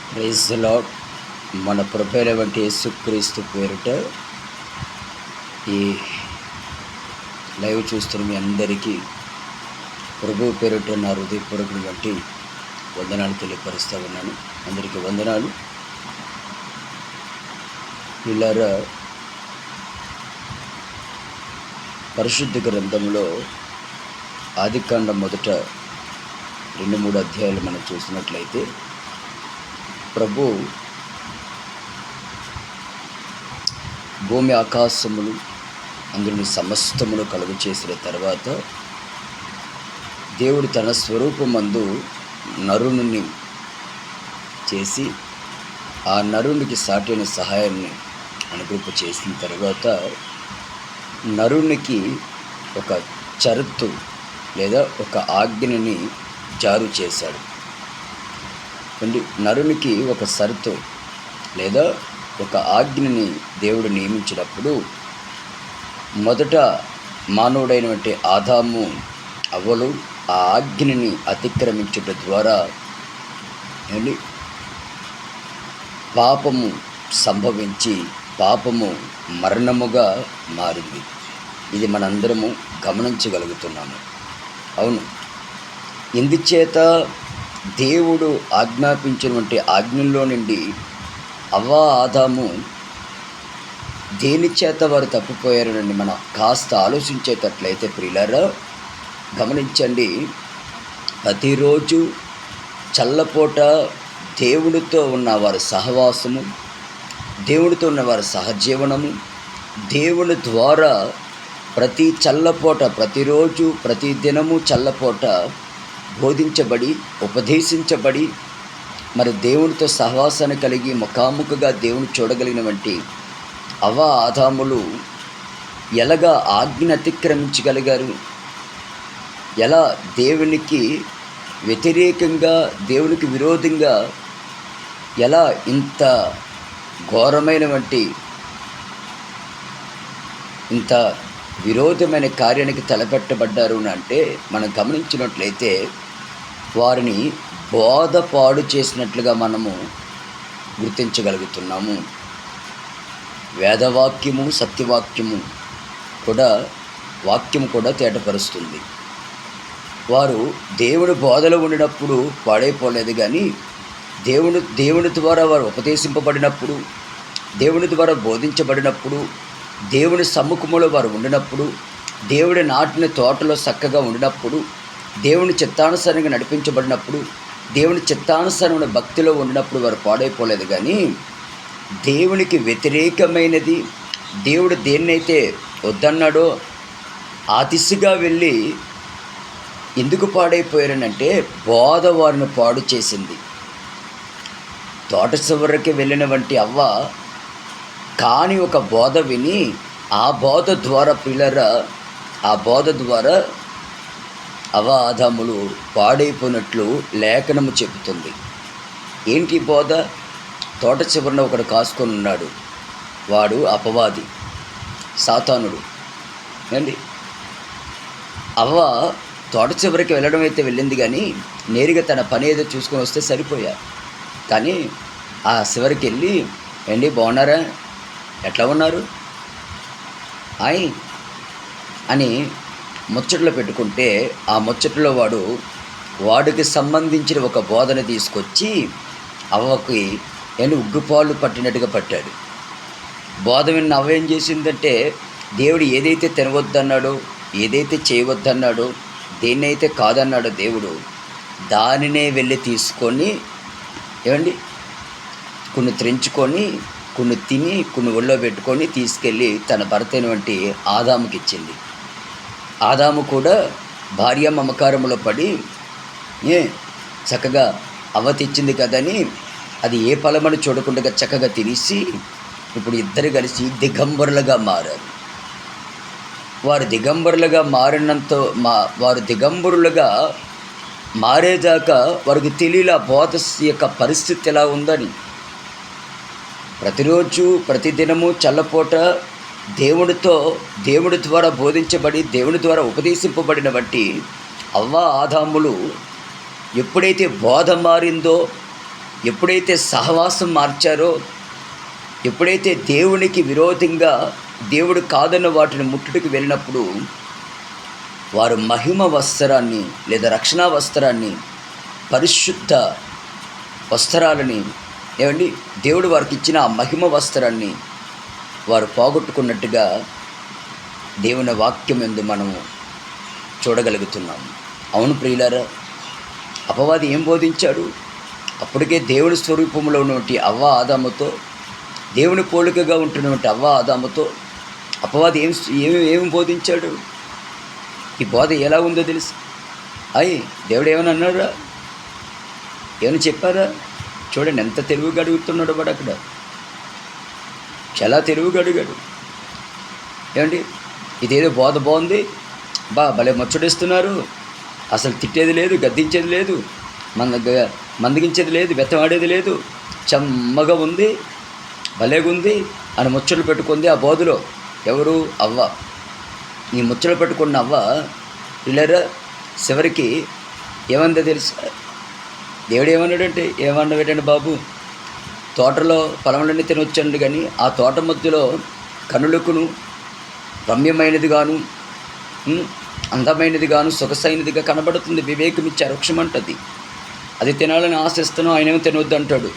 Praise the lord. మన ప్రభువైన వంటి యేసుక్రీస్తు పేరిట ఈ లైవ్ చూస్తున్న మీ అందరికీ ప్రభు పేరిట నా హృదయపూర్వకం వంటి వందనాలు తెలియపరుస్తూ ఉన్నాను. అందరికీ వందనాలు. పిల్లరా, పరిశుద్ధ గ్రంథంలో ఆదికాండం మొదట 2-3 అధ్యాయాలు మనం చూసినట్లయితే ప్రభు భూమి ఆకాశములు అందులోని సమస్తమును కలుగు చేసిన తర్వాత దేవుడు తన స్వరూపమందు నరుని చేసి ఆ నరునికి సాటైన సహాయాన్ని అనుగ్రహ చేసిన తర్వాత నరునికి ఒక షరతు లేదా ఒక ఆజ్ఞని జారు చేశాడు. నరునికి ఒక షరతు లేదా ఒక ఆజ్ఞని దేవుడు నియమించినప్పుడు మొదట మానవుడైనటువంటి ఆదాము అవ్వలు ఆ ఆజ్ఞని అతిక్రమించుట ద్వారా పాపము సంభవించి పాపము మరణముగా మారింది. ఇది మనందరము గమనించగలుగుతున్నాము. అవును, ఇందుచేత దేవుడు ఆజ్ఞాపించినటువంటి ఆజ్ఞల్లో నుండి అవ్వ ఆదాము దేని చేత వారు తప్పిపోయారని మనం కాస్త ఆలోచించేటట్లయితే ప్రియులారా గమనించండి. ప్రతిరోజు చల్లపూట దేవుడితో ఉన్న వారి సహవాసము, దేవుడితో ఉన్న వారి సహజీవనము, దేవుని ద్వారా ప్రతి చల్లపూట ప్రతిరోజు ప్రతి దినము చల్లపూట బోధించబడి ఉపదేశించబడి మరి దేవునితో సహవాసాన్ని కలిగి ముఖాముఖిగా దేవుని చూడగలిగినటువంటి అవ్వ ఆదాములు ఎలాగా ఆజ్ఞను అతిక్రమించగలిగారు? ఎలా దేవునికి వ్యతిరేకంగా దేవునికి విరోధంగా ఎలా ఇంత ఘోరమైనటువంటి ఇంత విరోధమైన కార్యానికి తలపెట్టబడ్డారు అంటే మనం గమనించినట్లయితే వారిని బోధ పాడు చేసినట్లుగా మనము గుర్తించగలుగుతున్నాము. వేదవాక్యము సత్యవాక్యము వాక్యము కూడా తేటపరుస్తుంది. వారు దేవుని బోధలో ఉండినప్పుడు పాడైపోలేదు, కానీ దేవుని ద్వారా వారు ఉపదేశింపబడినప్పుడు, దేవుని ద్వారా బోధించబడినప్పుడు, దేవుని సమ్ముఖములో వారు ఉండినప్పుడు, దేవుడి నాటిన తోటలో చక్కగా ఉండినప్పుడు, దేవుని చిత్తానుసారంగా నడిపించబడినప్పుడు, దేవుని చిత్తానుసారమైన భక్తిలో ఉండినప్పుడు వారు పాడైపోలేదు. కానీ దేవునికి వ్యతిరేకమైనది దేవుడు దేన్నైతే వద్దన్నాడో ఆ దిశగా వెళ్ళి ఎందుకు పాడైపోయారనంటే బోధ వారిని పాడు చేసింది. తోట చివరికి వెళ్ళిన వంటి అవ్వ కాని ఒక బోధ విని ఆ బోధ ద్వారా పిల్లరా ఆ బోధ ద్వారా అవ్వ ఆదాములు పాడైపోయినట్లు లేఖనము చెబుతుంది. ఏంటి బోధ? తోట చివరన ఒకడు కాసుకొని ఉన్నాడు, వాడు అపవాది, సాతానుడు అండి. అవ్వ తోట చివరికి వెళ్ళడం అయితే వెళ్ళింది, కానీ నేరుగా తన పని ఏదో చూసుకొని వస్తే సరిపోయారు. కానీ ఆ చివరికి వెళ్ళి ఏంటి బాగున్నారా, ఎట్లా ఉన్నారు హాయ్ అని ముచ్చట్లో పెట్టుకుంటే ఆ ముచ్చట్లో వాడికి సంబంధించిన ఒక బోధన తీసుకొచ్చి అవ్వకి ఉగ్గుపాలు పట్టినట్టుగా పట్టాడు. బోధ విన్న అవ్వ ఏం చేసిందంటే దేవుడు ఏదైతే తినవద్దన్నాడో, ఏదైతే చేయవద్దన్నాడో, దేన్నైతే కాదన్నాడో దేవుడు దానినే వెళ్ళి తీసుకొని కొన్ని త్రెంచుకొని కొన్ని తిని కొన్ని ఒళ్ళో పెట్టుకొని తీసుకెళ్ళి తన భర్త అయినటువంటి ఆదాముకి ఇచ్చింది. ఆదాము కూడా భార్య మమకారములో పడి చక్కగా అవ్వ తెచ్చింది కదని అది ఏ ఫలమని చూడకుండా చక్కగా తినేసి ఇప్పుడు ఇద్దరు కలిసి దిగంబరులుగా మారారు. వారు దిగంబరులుగా మారేదాకా వారికి తెలియలా బోధ యొక్క పరిస్థితి ఎలా ఉందని. ప్రతిరోజు ప్రతిదినము చల్లపూట దేవుడి ద్వారా బోధించబడి దేవుని ద్వారా ఉపదేశింపబడిన బట్టి అవ్వ ఆదాములు ఎప్పుడైతే బోధ మారిందో ఎప్పుడైతే సహవాసం మార్చారో, ఎప్పుడైతే దేవునికి విరోధంగా దేవుడు కాదన్న వాటిని ముట్టుడికి వెళ్ళినప్పుడు వారు మహిమ వస్త్రాన్ని లేదా రక్షణ వస్త్రాన్ని, పరిశుద్ధ వస్త్రాలని ఏమండి దేవుడు వారికి ఇచ్చిన ఆ మహిమ వస్త్రాన్ని వారు పోగొట్టుకున్నట్టుగా దేవుని వాక్యం యందు మనము చూడగలుగుతున్నాము. అవును ప్రియులారా, అపవాది ఏం బోధించాడు? అప్పటికే దేవుని స్వరూపంలో ఉన్నటువంటి అవ్వ ఆదాముతో, దేవుని పోలికగా ఉంటున్నటువంటి అవ్వ ఆదాముతో అపవాది ఏమి బోధించాడు? ఈ బోధ ఎలా ఉందో తెలుసు. దేవుడు ఏమైనా అన్నారా? ఏమైనా చెప్పారా? చూడండి ఎంత తెలివిగా అడుగుతున్నాడు వాడు. అక్కడ చాలా తెలివిగా అడిగాడు. ఏమండి, ఇదేదో బోధ బాగుంది, భలే ముచ్చటిస్తున్నారు, అసలు తిట్టేది లేదు, గద్దించేది లేదు, మందగించేది లేదు, బెత్తమాడేది లేదు, చెమ్మగా ఉంది, భలేగుంది అని ముచ్చట్లు పెట్టుకుంది ఆ బోధలో. ఎవరు? అవ్వ. ఈ ముచ్చట్లు పెట్టుకున్న అవ్వ పిల్లరా చివరికి ఏమందో తెలుసా? దేవుడు ఏమన్నాడంటే, ఏమన్నాడంటే, బాబు తోటలో ఫలములన్నీ తినొచ్చండి, కానీ ఆ తోట మధ్యలో కనులకును రమ్యమైనది గాను అందమైనది గాను సొగసైనదిగా కనబడుతుంది వివేకం ఇచ్చే వృక్షం అంటది, అది తినాలని ఆశిస్తున్నాం, ఆయనేమో తినొద్దు అంటాడు.